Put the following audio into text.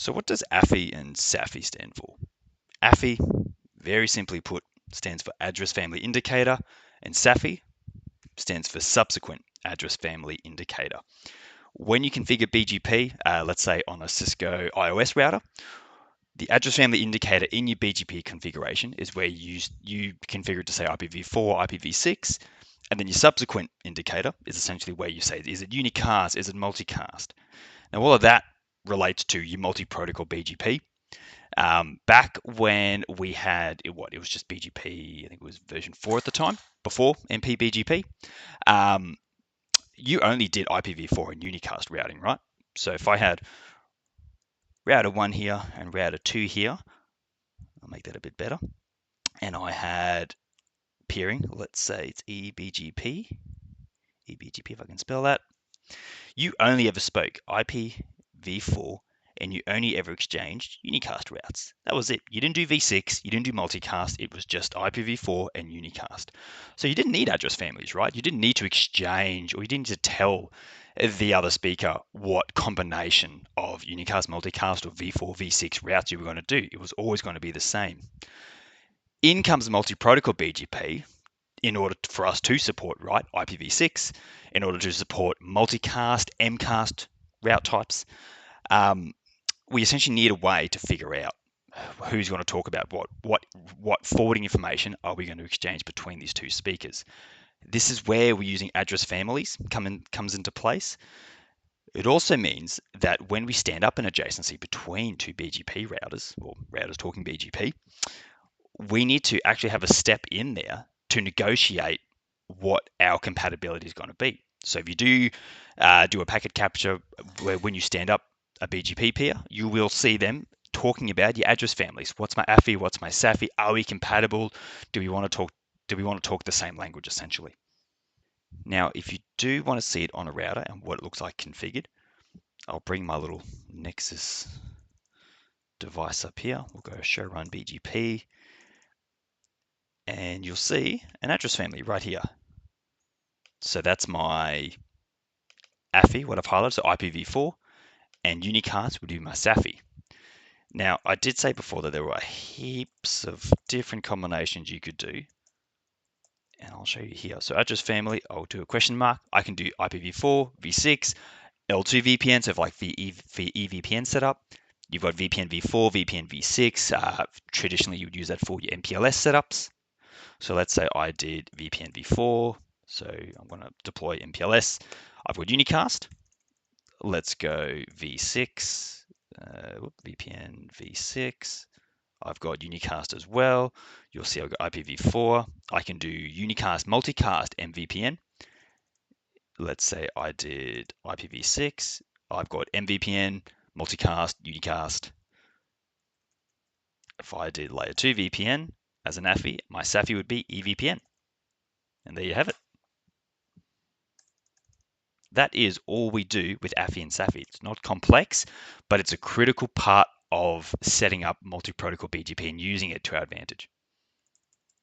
So what does AFI and SAFI stand for? AFI, very simply put, stands for Address Family Indicator, and SAFI stands for Subsequent Address Family Indicator. When you configure BGP, let's say on a Cisco iOS router, the address family indicator in your BGP configuration is where you configure it to say IPv4, IPv6, and then your subsequent indicator is essentially where you say, is it unicast, is it multicast? Now, all of that relates to your multi-protocol BGP. Back when we had it was just BGP, I think it was version 4 at the time, before MP-BGP. You only did IPv4 and unicast routing, right? So if I had router 1 here and router 2 here, I'll make that a bit better, and I had peering, let's say it's EBGP if I can spell that, you only ever spoke IPv4 and you only ever exchanged unicast routes. That was it. You didn't do V6, you didn't do multicast, it was just IPv4 and unicast. So you didn't need address families, right? You didn't need to exchange, or you didn't need to tell the other speaker what combination of unicast, multicast, or V4, V6 routes you were going to do. It was always going to be the same. In comes multi-protocol BGP, in order for us to support, right, IPv6, in order to support multicast, MCAST route types, we essentially need a way to figure out who's going to talk about what forwarding information are we going to exchange between these two speakers. This is where we're using address families comes into place. It also means that when we stand up an adjacency between two BGP routers, or routers talking BGP, we need to actually have a step in there to negotiate what our compatibility is going to be. So if you do a packet capture where when you stand up a BGP peer, you will see them talking about your address families. What's my AFI? What's my SAFI? Are we compatible? Do we want to talk the same language essentially? Now, if you do want to see it on a router and what it looks like configured, I'll bring my little Nexus device up here. We'll go show run BGP. And you'll see an address family right here. So that's my AFI, what I've highlighted, so IPv4, and unicast would be my SAFI. Now, I did say before that there were heaps of different combinations you could do, and I'll show you here. So address family, I'll do a question mark. I can do IPv4, v6, L2 VPN, so like EVPN setup. You've got VPN v4, VPN v6. Traditionally, you would use that for your MPLS setups. So let's say I did VPN v4. So I'm going to deploy MPLS. I've got unicast. Let's go v6. VPN v6. I've got unicast as well. You'll see I've got IPv4. I can do unicast, multicast, and VPN. Let's say I did IPv6. I've got MVPN, multicast, unicast. If I did layer 2 VPN as an AFI, my SAFI would be EVPN. And there you have it. That is all we do with AFI and SAFI. It's not complex, but it's a critical part of setting up multi-protocol BGP and using it to our advantage.